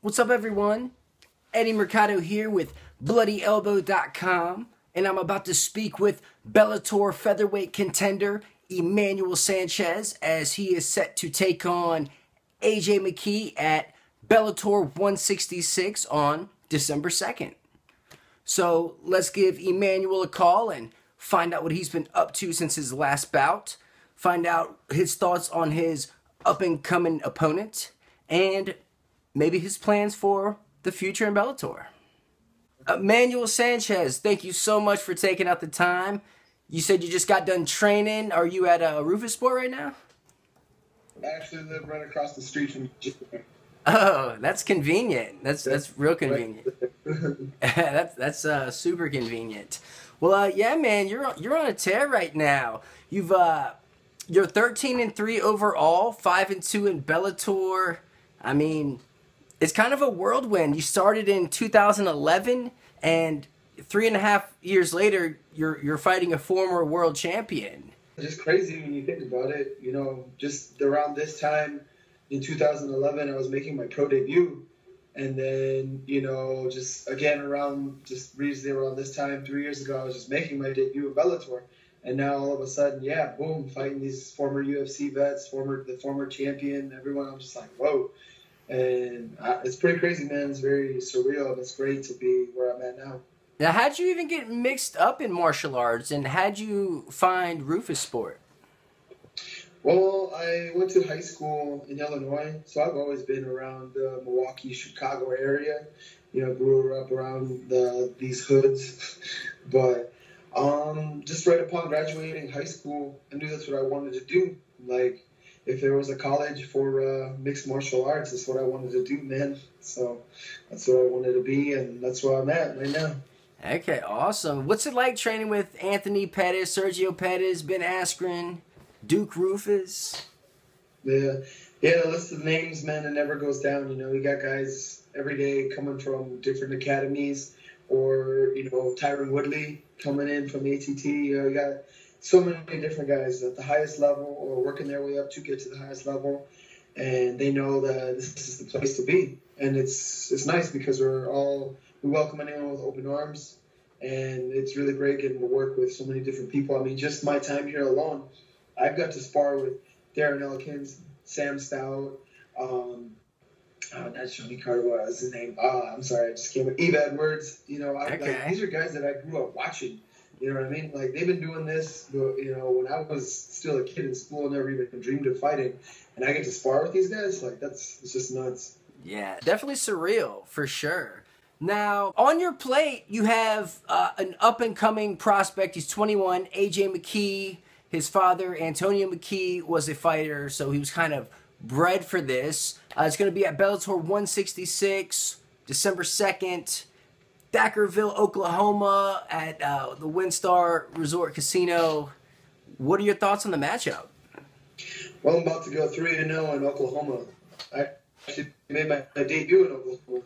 What's up, everyone? Eddie Mercado here with BloodyElbow.com, and I'm about to speak with Bellator featherweight contender Emmanuel Sanchez as he is set to take on AJ McKee at Bellator 166 on December 2nd. So let's give Emmanuel a call and find out what he's been up to since his last bout, find out his thoughts on his up-and-coming opponent, and maybe his plans for the future in Bellator. Emmanuel Sanchez, thank you so much for taking out the time. You said you just got done training. Are you at Rufus Sport right now? I actually live right across the street from JiuJitsu. Oh, that's convenient. That's real convenient. that's super convenient. Well, yeah, man, you're on a tear right now. You're 13-3 overall, 5-2 in Bellator. I mean, it's kind of a whirlwind. You started in 2011, and 3.5 years later, you're fighting a former world champion. It's just crazy when you think about it. You know, just around this time in 2011, I was making my pro debut. And then, you know, just again recently around this time, 3 years ago, I was just making my debut in Bellator. And now all of a sudden, yeah, boom, fighting these former UFC vets, the former champion, everyone. I'm just like, whoa. And it's pretty crazy, man. It's very surreal, and it's great to be where I'm at now. Now, how'd you even get mixed up in martial arts, and how'd you find Rufus Sport? Well, I went to high school in Illinois, so I've always been around the Milwaukee, Chicago area. You know, grew up around these hoods. But just right upon graduating high school, I knew that's what I wanted to do. Like, if there was a college for mixed martial arts, that's what I wanted to do, man. So that's what I wanted to be, and that's where I'm at right now. Okay, awesome. What's it like training with Anthony Pettis, Sergio Pettis, Ben Askren, Duke Rufus? Yeah, the list of names, man, it never goes down. You know, we got guys every day coming from different academies, or, you know, Tyron Woodley coming in from ATT. You know, we got so many different guys at the highest level or working their way up to get to the highest level, and they know that this is the place to be. And it's nice because we welcome anyone with open arms, and it's really great getting to work with so many different people. I mean, just my time here alone, I've got to spar with Darren Elkins, Sam Stout, not Johnny Carter, what was his name? I'm sorry, I just came with Eve Edwards. You know, these are guys that I grew up watching. You know what I mean? Like, they've been doing this, you know, when I was still a kid in school, never even dreamed of fighting. And I get to spar with these guys? Like, it's just nuts. Yeah, definitely surreal, for sure. Now, on your plate, you have an up-and-coming prospect. He's 21, AJ McKee. His father, Antonio McKee, was a fighter, so he was kind of bred for this. It's going to be at Bellator 166, December 2nd. Thackerville, Oklahoma, at the WinStar Resort Casino. What are your thoughts on the matchup? Well, I'm about to go 3-0 in Oklahoma. I actually made my debut in Oklahoma,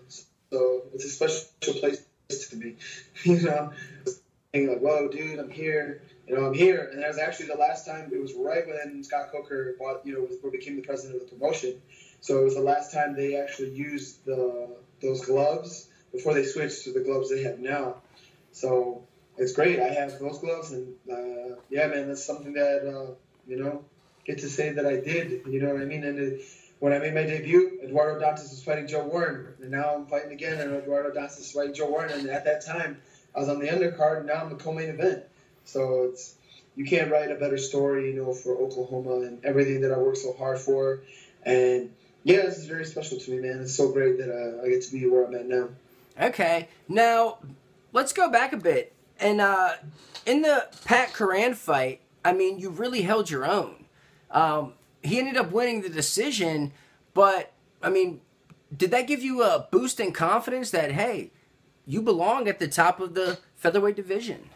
so it's a special place to me. You know, being like, whoa, dude, I'm here. You know, I'm here. And that was actually the last time. It was right when Scott Coker became the president of the promotion. So it was the last time they actually used those gloves before they switched to the gloves they have now. So it's great. I have those gloves, and yeah, man, that's something that, you know, get to say that I did, you know what I mean? And when I made my debut, Eduardo Dantas was fighting Joe Warren, and now I'm fighting again, and Eduardo Dantas is fighting Joe Warren, and at that time, I was on the undercard, and now I'm the co-main event. So you can't write a better story, you know, for Oklahoma and everything that I worked so hard for. And yeah, this is very special to me, man. It's so great that I get to be where I'm at now. Okay, now let's go back a bit. And in the Pat Curran fight, I mean, you really held your own. He ended up winning the decision, but, I mean, did that give you a boost in confidence that, hey, you belong at the top of the featherweight division?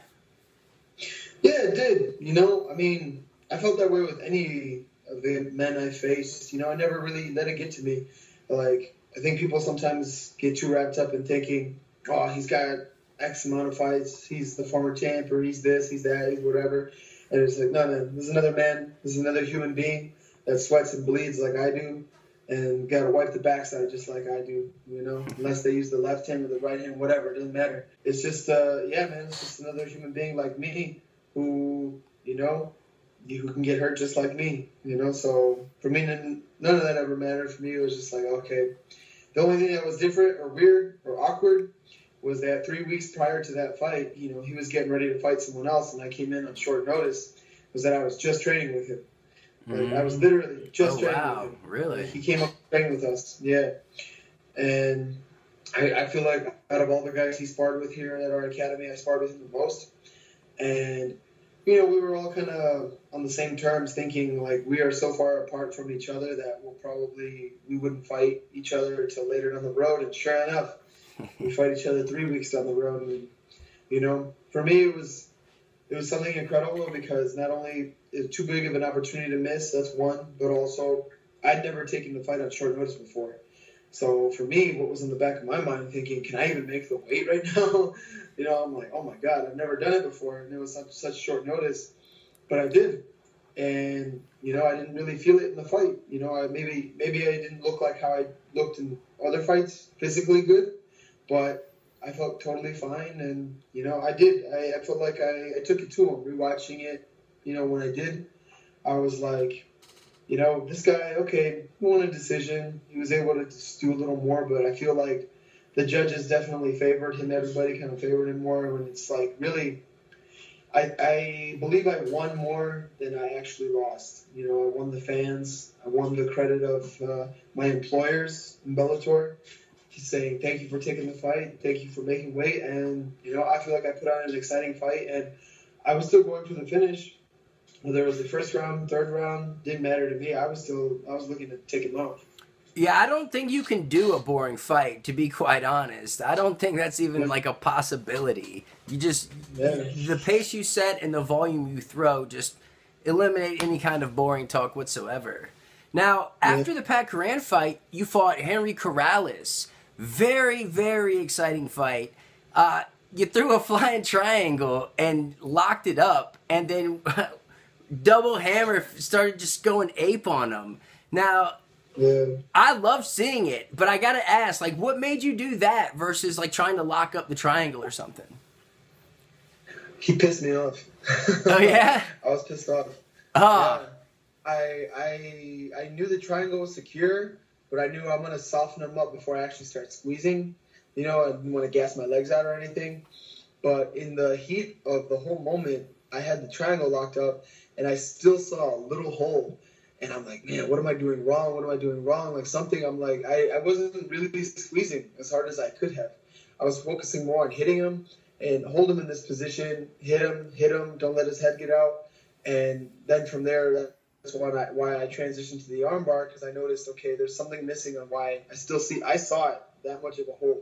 Yeah, it did. You know, I mean, I felt that way with any of the men I faced. You know, I never really let it get to me. Like, I think people sometimes get too wrapped up in thinking, oh, he's got X amount of fights, he's the former champ, or he's this, he's that, he's whatever. And it's like, no, this is another man, this is another human being that sweats and bleeds like I do. and got to wipe the backside just like I do, you know, unless they use the left hand or the right hand, whatever, it doesn't matter. It's just, yeah, man, it's just another human being like me who, you know, who can get hurt just like me, you know. So for me, none of that ever mattered. For me, it was just like, okay. The only thing that was different or weird or awkward was that 3 weeks prior to that fight, you know, he was getting ready to fight someone else, and I came in on short notice, was that I was just training with him. Like, I was literally just training with him. Really? Like, he came up training with us, yeah. And I feel like out of all the guys he sparred with here at our academy, I sparred with him the most. And, you know, we were all kind of on the same terms, thinking, like, we are so far apart from each other that we wouldn't fight each other until later down the road. And sure enough, we fight each other 3 weeks down the road. And, you know, for me, it was something incredible because not only is it too big of an opportunity to miss, that's one, but also I'd never taken the fight on short notice before. So for me, what was in the back of my mind thinking, can I even make the weight right now? You know, I'm like, oh my God, I've never done it before. And it was such short notice, but I did. And, you know, I didn't really feel it in the fight. You know, maybe I didn't look like how I looked in other fights, physically good, but I felt totally fine. And, you know, I did. I felt like I took it to him. Rewatching it, you know, when I did, I was like, you know, this guy, okay, he won a decision. He was able to just do a little more, but I feel like the judges definitely favored him. Everybody kind of favored him more when it's like really, I believe I won more than I actually lost. You know, I won the fans. I won the credit of my employers in Bellator. He's saying, thank you for taking the fight. Thank you for making weight. And, you know, I feel like I put on an exciting fight. And I was still going for the finish. Whether it was the first round, third round, didn't matter to me. I was looking to take him out. Yeah, I don't think you can do a boring fight, to be quite honest. I don't think that's even like a possibility. You just, the pace you set and the volume you throw just eliminate any kind of boring talk whatsoever. Now, after the Pat Coran fight, you fought Henry Corrales. Very, very exciting fight. You threw a flying triangle and locked it up, and then double hammer started just going ape on him. Now, I love seeing it, but I gotta ask, like, what made you do that versus like trying to lock up the triangle or something? He pissed me off. Oh yeah, I was pissed off. Oh, yeah. I knew the triangle was secure, but I knew I'm gonna soften him up before I actually start squeezing. You know, I didn't want to gas my legs out or anything. But in the heat of the whole moment, I had the triangle locked up, and I still saw a little hole. And I'm like, man, what am I doing wrong? What am I doing wrong? Like something, I'm like, I wasn't really squeezing as hard as I could have. I was focusing more on hitting him and hold him in this position, hit him, don't let his head get out. And then from there, that's why I transitioned to the armbar, because I noticed, okay, there's something missing on why I saw it, that much of a hole.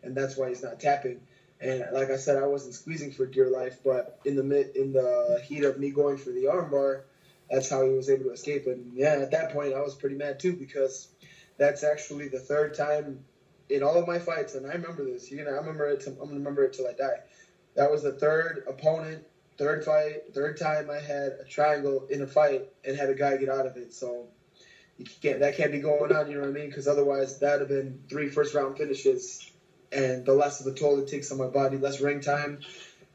And that's why he's not tapping. And like I said, I wasn't squeezing for dear life, but in the heat of me going for the armbar, that's how he was able to escape. And yeah, at that point, I was pretty mad too, because that's actually the third time in all of my fights, and I remember this. I'm gonna remember it till I die. That was the third opponent, third fight, third time I had a triangle in a fight and had a guy get out of it. So that can't be going on, you know what I mean? Because otherwise, that would have been 3 first-round finishes, and the less of the toll it takes on my body, less ring time,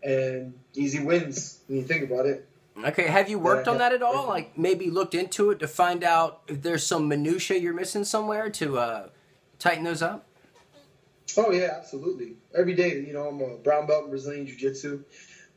and easy wins when you think about it. Okay, have you worked on that at all? Like maybe looked into it to find out if there's some minutia you're missing somewhere to tighten those up? Oh yeah, absolutely. Every day, you know, I'm a brown belt in Brazilian Jiu-Jitsu.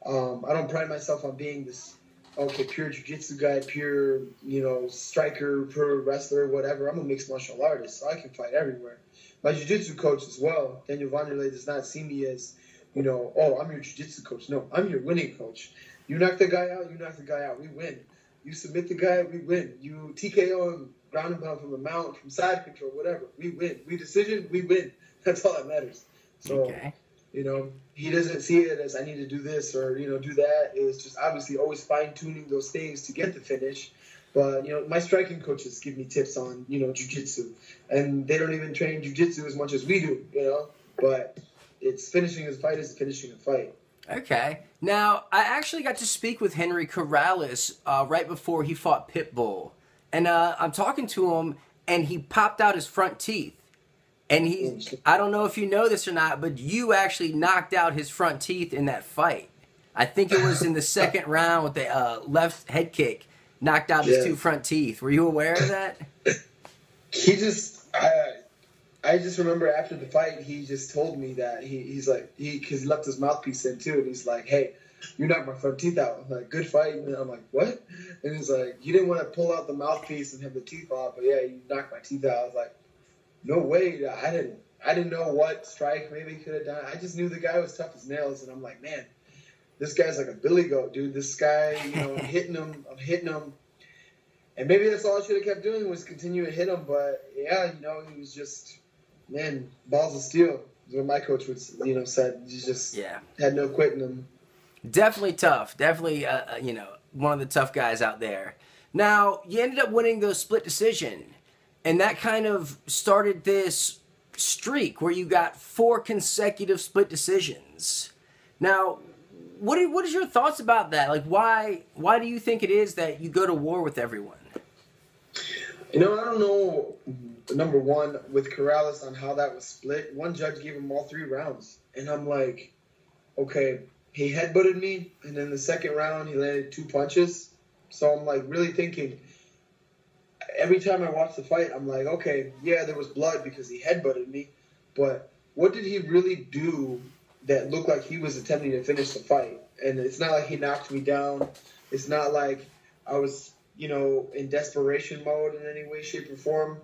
I don't pride myself on being this pure Jiu-Jitsu guy, pure, you know, striker, pure wrestler, whatever. I'm a mixed martial artist, so I can fight everywhere. My Jiu-Jitsu coach as well, Daniel Vanderlei, does not see me as, you know, oh, I'm your Jiu-Jitsu coach. No, I'm your winning coach. You knock the guy out, we win. You submit the guy, we win. You TKO him, ground him down from the mount, from side control, whatever, we win. We decision, we win. That's all that matters. So, you know, he doesn't see it as I need to do this or, you know, do that. It's just obviously always fine-tuning those things to get the finish. But, you know, my striking coaches give me tips on, you know, jiu-jitsu. And they don't even train jiu-jitsu as much as we do, you know. But it's finishing a fight is finishing a fight. Okay. Now, I actually got to speak with Henry Corrales right before he fought Pitbull. And I'm talking to him, and he popped out his front teeth. And I don't know if you know this or not, but you actually knocked out his front teeth in that fight. I think it was in the second round with the left head kick, knocked out his two front teeth. Were you aware of that? He just, I just remember after the fight, he just told me that he's like, because he left his mouthpiece in too, and he's like, hey, you knocked my front teeth out. I'm like, good fight. And I'm like, what? And he's like, you didn't want to pull out the mouthpiece and have the teeth off, but yeah, you knocked my teeth out. I was like, no way. I didn't know what strike maybe he could have done. I just knew the guy was tough as nails, and I'm like, man, this guy's like a billy goat, dude. This guy, I'm hitting him. And maybe that's all I should have kept doing was continue to hit him. But, yeah, he was just, man, balls of steel is what my coach would, said. He just had no quit in him. Definitely tough. Definitely, one of the tough guys out there. Now, you ended up winning the split decision. And that kind of started this streak where you got 4 consecutive split decisions. Now, what is your thoughts about that? Like, why do you think it is that you go to war with everyone? I don't know, number one, with Corrales on how that was split. One judge gave him all 3 rounds. And I'm like, okay, he headbutted me, and then the second round he landed 2 punches. So I'm like really thinking, every time I watch the fight, I'm like, okay, yeah, there was blood because he headbutted me, but what did he really do that looked like he was attempting to finish the fight? And it's not like he knocked me down. It's not like I was, in desperation mode in any way, shape, or form.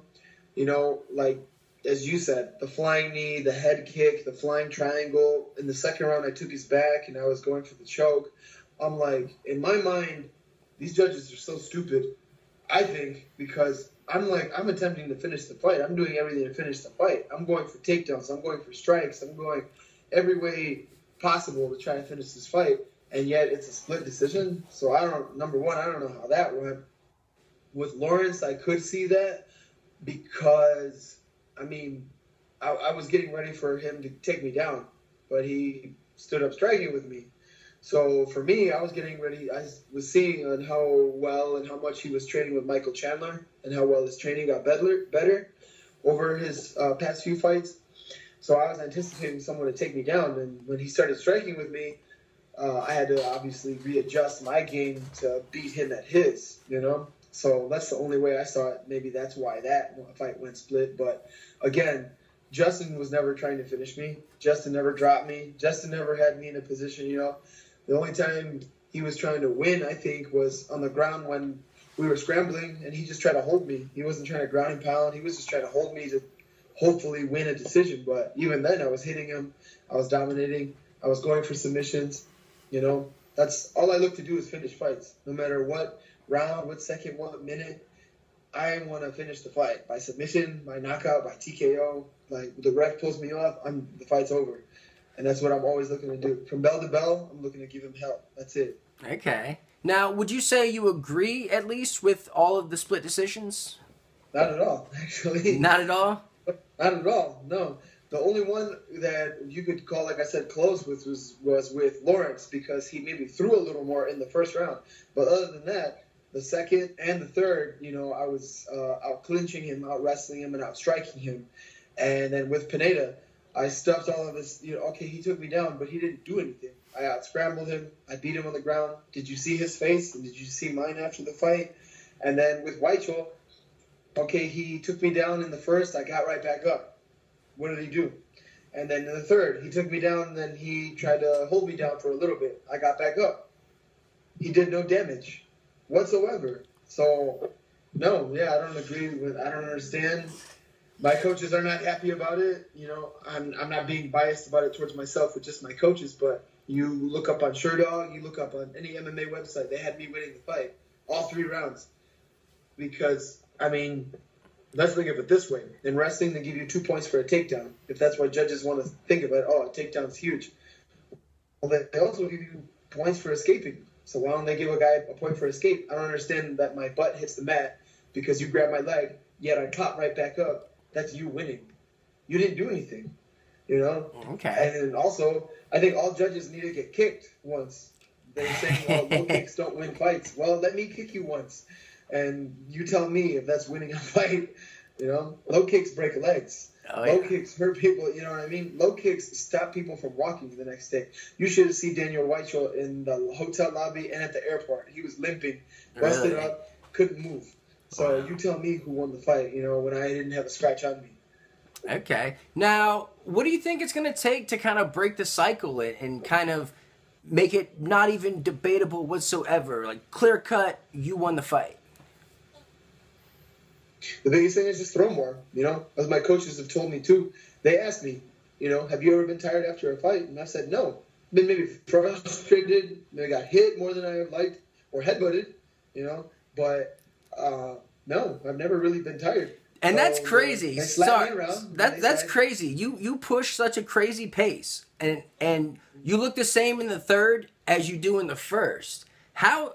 Like, as you said, the flying knee, the head kick, the flying triangle. In the second round, I took his back, and I was going for the choke. I'm like, in my mind, these judges are so stupid. I think because I'm attempting to finish the fight. I'm doing everything to finish the fight. I'm going for takedowns. I'm going for strikes. I'm going every way possible to try to finish this fight. And yet it's a split decision. So number one, I don't know how that went. With Lawrence, I could see that because, I was getting ready for him to take me down, but he stood up striking with me. So for me, I was getting ready. I was seeing on how well and how much he was training with Michael Chandler and how well his training got better over his past few fights. So I was anticipating someone to take me down. And when he started striking with me, I had to obviously readjust my game to beat him at his, So that's the only way I saw it. Maybe that's why that fight went split. But again, Justin was never trying to finish me. Justin never dropped me. Justin never had me in a position, The only time he was trying to win, I think, was on the ground when we were scrambling, and he just tried to hold me. He wasn't trying to ground and pound. He was just trying to hold me to hopefully win a decision. But even then, I was hitting him. I was dominating. I was going for submissions. That's all I look to do is finish fights. No matter what round, what second, what minute, I want to finish the fight by submission, by knockout, by TKO. Like, the ref pulls me off, the fight's over. And that's what I'm always looking to do. From bell to bell, I'm looking to give him hell. That's it. Okay. Now, would you say you agree, at least, with all of the split decisions? Not at all, actually. Not at all? Not at all, no. The only one that you could call, like I said, close with was with Lawrence because he maybe threw a little more in the first round. But other than that, the second and the third, I was out clinching him, out wrestling him, and out striking him. And then with Pineda, I stuffed all of his, okay, he took me down, but he didn't do anything. I out-scrambled him. I beat him on the ground. Did you see his face? And did you see mine after the fight? And then with Weichel, okay, he took me down in the first. I got right back up. What did he do? And then in the third, he took me down, and then he tried to hold me down for a little bit. I got back up. He did no damage whatsoever. So, no, I don't agree with, I don't understand. My coaches are not happy about it. I'm not being biased about it towards myself with just my coaches, but you look up on SureDog, you look up on any MMA website, they had me winning the fight, all 3 rounds. Because, let's think of it this way. In wrestling, they give you 2 points for a takedown. If that's why judges want to think of it, a takedown's huge. Well, they also give you points for escaping. So why don't they give a guy a point for escape? I don't understand that my butt hits the mat because you grabbed my leg, yet I caught right back up. That's you winning. You didn't do anything, Okay. And also, I think all judges need to get kicked once. They're saying, low kicks don't win fights. Well, let me kick you once. And you tell me if that's winning a fight. You know, low kicks break legs. Oh, Low yeah. kicks hurt people. You know what I mean? Low kicks stop people from walking the next day. You should have seen Daniel Whiteshaw in the hotel lobby and at the airport. He was limping, busted Really? up, couldn't move. So Wow. you tell me who won the fight, you know, when I didn't have a scratch on me. Okay. Now, what do you think it's going to take to kind of break the cycle and kind of make it not even debatable whatsoever? Like, clear cut, you won the fight. The biggest thing is just throw more, you know, as my coaches have told me too. They asked me, you know, have you ever been tired after a fight? And I said, no. Been maybe frustrated, maybe got hit more than I have liked, or headbutted, you know, but no, I've never really been tired. And So, that's crazy. they slap Sorry, me around, that's crazy. You push such a crazy pace, and you look the same in the third as you do in the first. How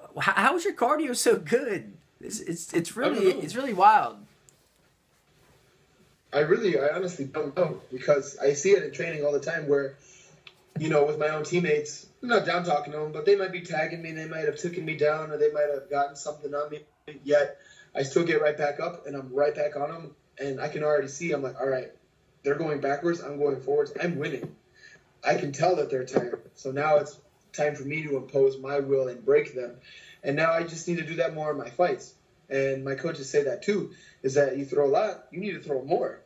is your cardio so good? It's really wild. I honestly don't know, because I see it in training all the time where, you know, with my own teammates, I'm not down talking to them, but they might be tagging me, they might have taken me down, or they might have gotten something on me, yet I still get right back up and I'm right back on them, and I can already see, I'm like, all right, they're going backwards, I'm going forwards, I'm winning. I can tell that they're tired. So now it's time for me to impose my will and break them. And now I just need to do that more in my fights. And my coaches say that too, is that you throw a lot, you need to throw more.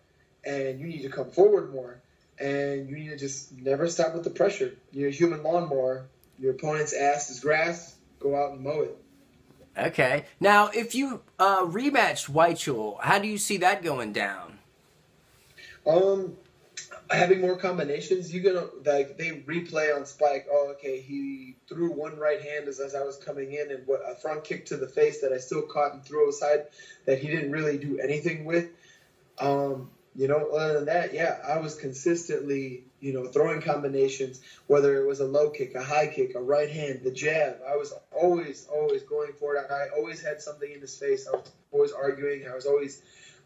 And you need to come forward more. And you need to just never stop with the pressure. You're a human lawnmower. Your opponent's ass is grass. Go out and mow it. Okay. Now, if you rematched Whitechul, how do you see that going down? Having more combinations, you're gonna, like, they replay on Spike. Oh, okay, he threw one right hand as I was coming in, and what a front kick to the face that I still caught and threw aside that he didn't really do anything with. You know, other than that, yeah, I was consistently, you know, throwing combinations, whether it was a low kick, a high kick, a right hand, the jab. I was always going for it. I always had something in his face. I was always arguing. I was always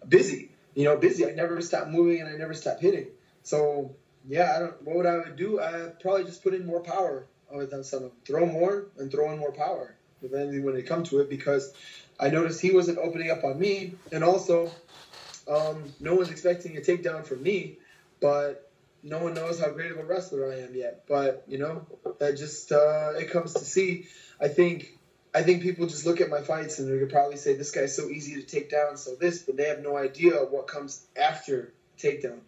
busy. You know, busy. I never stopped moving and I never stopped hitting. So, yeah, what I would do, I'd probably just put in more power on some. Throw more and throw in more power when it comes to it, because I noticed he wasn't opening up on me. And also, no one's expecting a takedown from me, but no one knows how great of a wrestler I am yet. But, you know, that just, it comes to see. I think people just look at my fights and they could probably say, this guy's so easy to take down, so this, but they have no idea what comes after takedown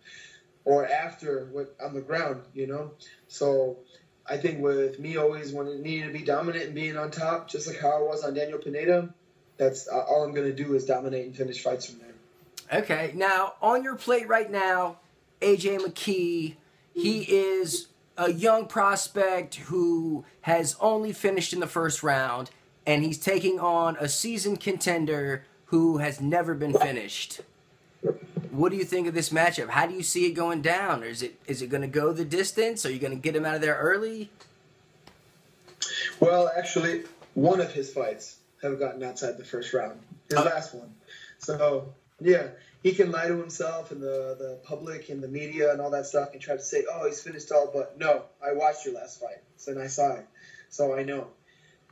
or after what on the ground, you know? So I think with me always when it needed to be dominant and being on top, just like how I was on Daniel Pineda, that's all I'm going to do is dominate and finish fights from there. Okay. Now, on your plate right now, AJ McKee, he is a young prospect who has only finished in the first round, and he's taking on a seasoned contender who has never been finished. What do you think of this matchup? How do you see it going down? Or is it going to go the distance? Are you going to get him out of there early? Well, actually, one of his fights have gotten outside the first round. His last one. So, yeah, he can lie to himself and the public and the media and all that stuff and try to say, oh, he's finished all, but no, I watched your last fight, and I saw it, so I know.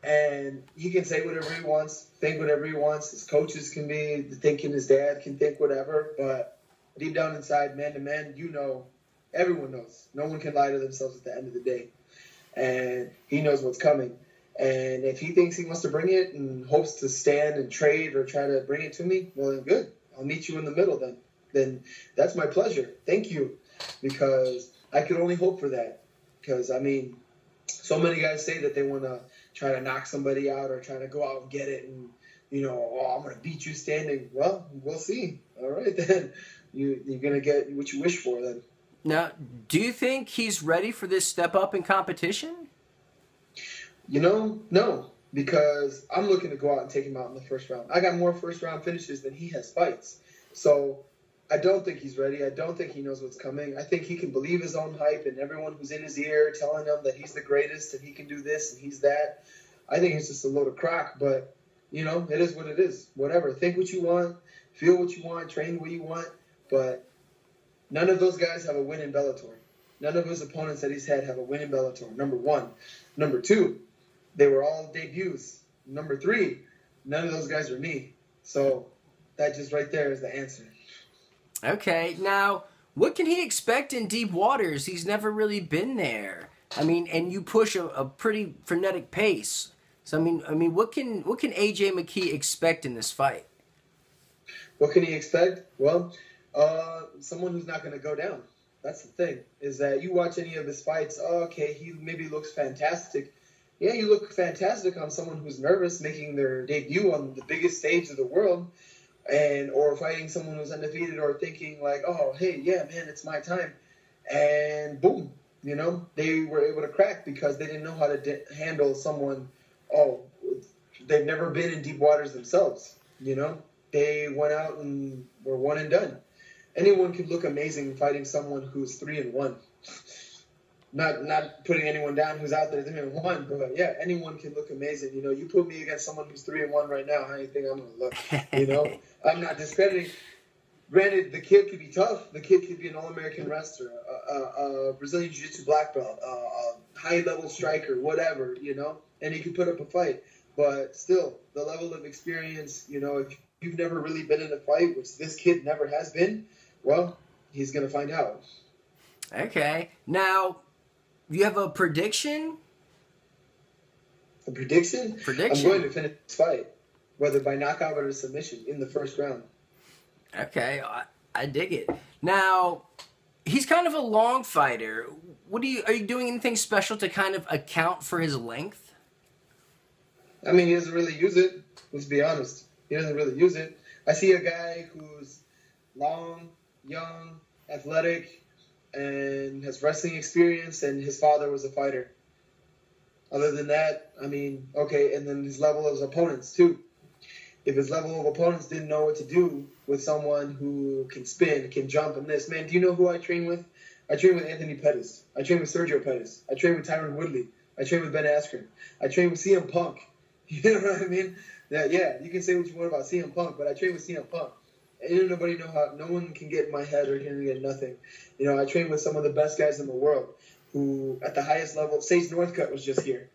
And he can say whatever he wants, think whatever he wants. His coaches can be thinking, his dad can think whatever, but deep down inside, man to man, you know, everyone knows. No one can lie to themselves at the end of the day. And he knows what's coming. And if he thinks he wants to bring it and hopes to stand and trade or try to bring it to me, well, then good. I'll meet you in the middle then. Then that's my pleasure. Thank you. Because I could only hope for that. Because, I mean, so many guys say that they want to try to knock somebody out or try to go out and get it and, you know, oh, I'm going to beat you standing. Well, we'll see. All right, then. You're going to get what you wish for then. Now, do you think he's ready for this step up in competition? You know, no. Because I'm looking to go out and take him out in the first round. I got more first-round finishes than he has fights. So I don't think he's ready. I don't think he knows what's coming. I think he can believe his own hype and everyone who's in his ear telling him that he's the greatest and he can do this and he's that. I think it's just a load of crock. But, you know, it is what it is. Whatever. Think what you want. Feel what you want. Train the way you want. But none of those guys have a win in Bellator. None of his opponents that he's had have a win in Bellator, number one. Number two, they were all debuts. Number three, none of those guys are me. So that just right there is the answer. Okay, now what can he expect in deep waters? He's never really been there. I mean, and you push a pretty frenetic pace. So I mean, what can AJ McKee expect in this fight? What can he expect? Well, someone who's not going to go down. That's the thing, is that you watch any of his fights, okay, he maybe looks fantastic. Yeah, you look fantastic on someone who's nervous, making their debut on the biggest stage of the world, or fighting someone who's undefeated, or thinking like, oh, hey, yeah, man, it's my time. And boom, they were able to crack because they didn't know how to handle someone, they've never been in deep waters themselves, They went out and were one and done. Anyone could look amazing fighting someone who's 3-1. Not putting anyone down who's out there 3-1, but yeah, anyone can look amazing. You put me against someone who's 3-1 right now, how do you think I'm gonna look? I'm not discrediting. Granted, the kid could be tough. The kid could be an All-American wrestler, a Brazilian Jiu-Jitsu black belt, a high-level striker, whatever, and he could put up a fight. But still, the level of experience, if you've never really been in a fight, which this kid never has been, well, he's going to find out. Okay. Now, you have a prediction? A prediction? Prediction. I'm going to finish this fight, whether by knockout or submission, in the first round. Okay, I dig it. Now, he's kind of a long fighter. Are you doing anything special to kind of account for his length? I mean, he doesn't really use it. Let's be honest. He doesn't really use it. I see a guy who's long, young, athletic, and has wrestling experience, and his father was a fighter. Other than that, I mean, okay, and then his level of opponents, too. If his level of opponents didn't know what to do with someone who can spin, can jump, and this, man, do you know who I train with? I train with Anthony Pettis. I train with Sergio Pettis. I train with Tyron Woodley. I train with Ben Askren. I train with CM Punk. You know what I mean? Yeah, you can say what you want about CM Punk, but I train with CM Punk. And no one can get in my head or can get nothing. I train with some of the best guys in the world who, at the highest level, Sage Northcutt was just here,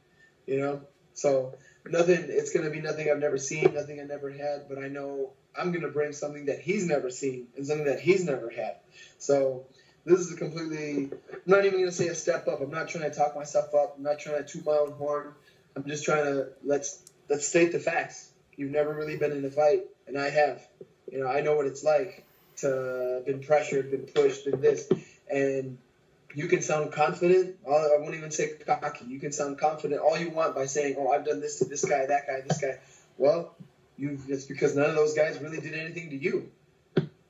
So it's going to be nothing I've never seen, nothing I never had, but I know I'm going to bring something that he's never seen and something that he's never had. So this is I'm not even going to say a step up. I'm not trying to talk myself up. I'm not trying to toot my own horn. I'm just trying to, let's state the facts. You've never really been in a fight, and I have. I know what it's like to been pressured, been pushed, been this. And you can sound confident. I won't even say cocky. You can sound confident all you want by saying, oh, I've done this to this guy, that guy, this guy. Well, it's because none of those guys really did anything to you.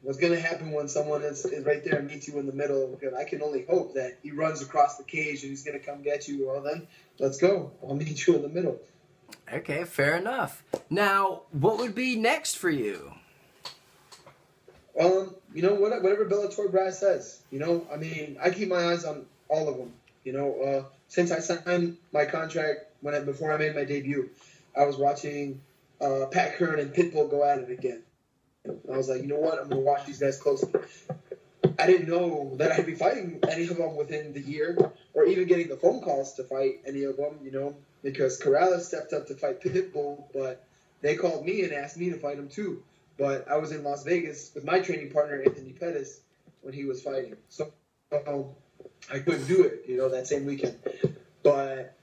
What's going to happen when someone is right there and meets you in the middle? Because I can only hope that he runs across the cage and he's going to come get you. Well, then, let's go. I'll meet you in the middle. Okay, fair enough. Now, what would be next for you? Whatever Bellator brass says. I mean, I keep my eyes on all of them. Since I signed my contract before I made my debut, I was watching Pat Kern and Pitbull go at it again. I was like, you know what? I'm going to watch these guys closely. I didn't know that I'd be fighting any of them within the year or even getting the phone calls to fight any of them, because Corrales stepped up to fight Pitbull, but they called me and asked me to fight him too. But I was in Las Vegas with my training partner, Anthony Pettis, when he was fighting. So I couldn't do it, that same weekend. But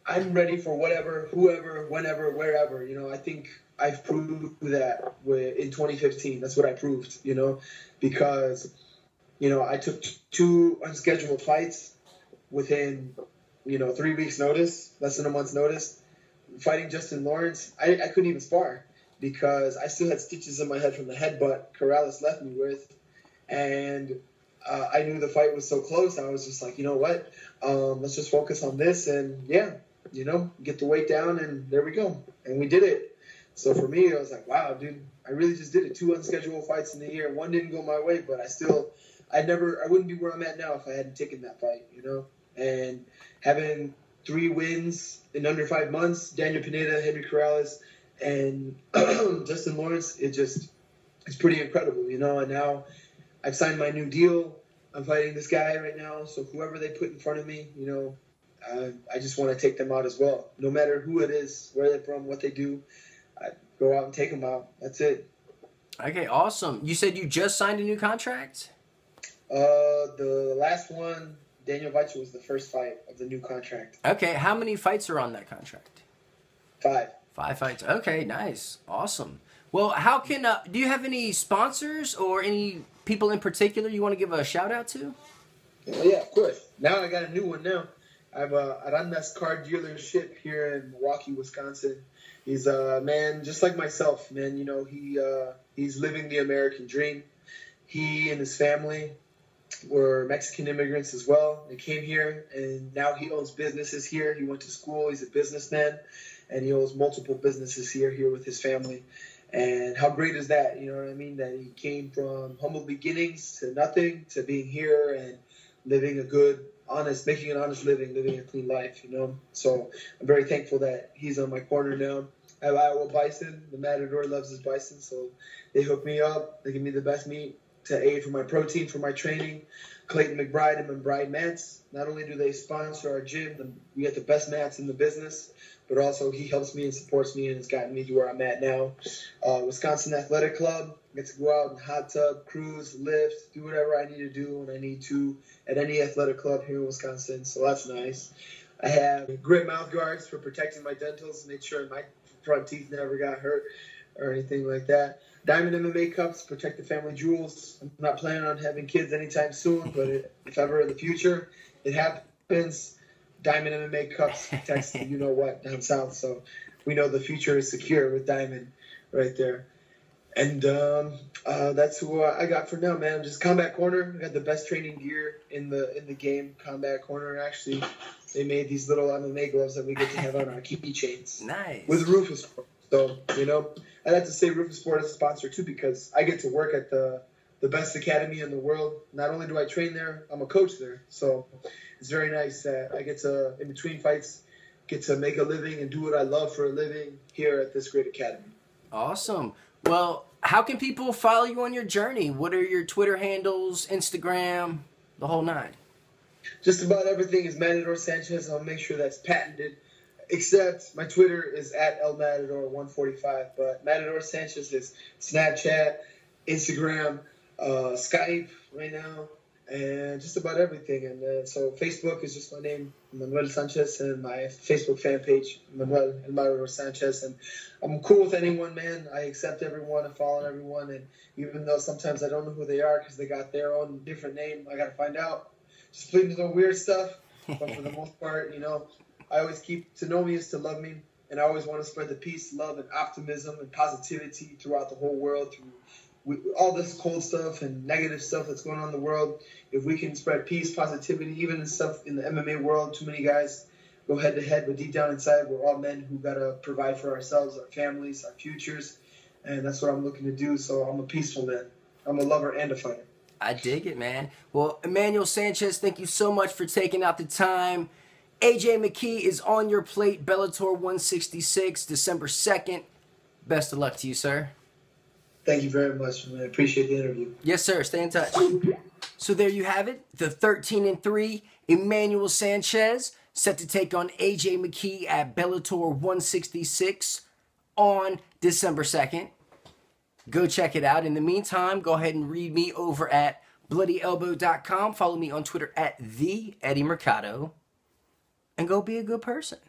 I'm ready for whatever, whoever, whenever, wherever. I think I've proved that in 2015. That's what I proved, because, I took 2 unscheduled fights within, 3 weeks' notice, less than a month's notice. Fighting Justin Lawrence, I couldn't even spar because I still had stitches in my head from the headbutt Corrales left me with. And I knew the fight was so close. I was just like, you know what? Let's just focus on this and, get the weight down, and there we go. And we did it. So for me, I was like, wow, dude, I really just did it. 2 unscheduled fights in the year. One didn't go my way, but I wouldn't be where I'm at now if I hadn't taken that fight, And having 3 wins in under 5 months, Daniel Pineda, Henry Corrales, and Justin Lawrence, it's pretty incredible, And now I've signed my new deal. I'm fighting this guy right now. So whoever they put in front of me, I just want to take them out as well. No matter who it is, where they're from, what they do, I go out and take them out. That's it. Okay, awesome. You said you just signed a new contract? The last one, Daniel Weichel, was the first fight of the new contract. Okay, how many fights are on that contract? 5. 5 fights. Okay, nice. Awesome. Well, how can, do you have any sponsors or any people in particular you want to give a shout out to? Yeah, of course. Now I got a new one now. I have Arandas car dealership here in Milwaukee, Wisconsin. He's a man just like myself, man. You know, he's living the American dream. He and his family were Mexican immigrants as well. They came here, and now he owns businesses here. He went to school. He's a businessman, and he owns multiple businesses here with his family. And how great is that? You know what I mean? That he came from humble beginnings to nothing to being here and living a good, making an honest living, living a clean life, you know? So I'm very thankful that he's on my corner now. I have Iowa Bison. The Matador loves his bison, so they hook me up. They give me the best meat to aid for my protein, for my training. Clayton McBride and McBride Mats. Not only do they sponsor our gym, we get the best mats in the business, but also he helps me and supports me and has gotten me to where I'm at now. Wisconsin Athletic Club. I get to go out and hot tub, cruise, lift, do whatever I need to do when I need to at any athletic club here in Wisconsin, so that's nice. I have grit mouth guards for protecting my dentals, make sure my front teeth never got hurt or anything like that. Diamond MMA cups, protect the family jewels. I'm not planning on having kids anytime soon, but if ever in the future it happens, Diamond MMA cups protects the you-know-what down south. So we know the future is secure with Diamond right there. And that's who I got for now, man. Just Combat Corner. I got the best training gear in the game. Combat Corner, actually. They made these little MMA gloves that we get to have on our keychains. Nice. With Rufus. So, you know, I'd have to say Rufus Sport is a sponsor, too, because I get to work at the best academy in the world. Not only do I train there, I'm a coach there. So it's very nice that I get to, in between fights, get to make a living and do what I love for a living here at this great academy. Awesome. Well, how can people follow you on your journey? What are your Twitter handles, Instagram, the whole nine? Just about everything is Matador Sanchez. I'll make sure that's patented. Except my Twitter is at @LMatador145. But Matador Sanchez is Snapchat, Instagram, Skype right now, and just about everything. And so Facebook is just my name, Emmanuel Sanchez, and my Facebook fan page, Emmanuel Sanchez. And I'm cool with anyone, man. I accept everyone and follow everyone. And even though sometimes I don't know who they are because they got their own different name, I got to find out. Just plead to the weird stuff. But for the most part, you know, I always keep to know me is to love me. And I always want to spread the peace, love, and optimism and positivity throughout the whole world through all this cold stuff and negative stuff that's going on in the world. If we can spread peace, positivity, even in stuff in the MMA world, too many guys go head to head, but deep down inside, we're all men who got to provide for ourselves, our families, our futures. And that's what I'm looking to do. So I'm a peaceful man. I'm a lover and a fighter. I dig it, man. Well, Emmanuel Sanchez, thank you so much for taking out the time. AJ McKee is on your plate, Bellator 166, December 2nd. Best of luck to you, sir. Thank you very much, man. I appreciate the interview. Yes, sir. Stay in touch. So there you have it. The 13-3 Emmanuel Sanchez set to take on AJ McKee at Bellator 166 on December 2nd. Go check it out. In the meantime, go ahead and read me over at bloodyelbow.com. Follow me on Twitter at @the Eddie Mercado. And go be a good person.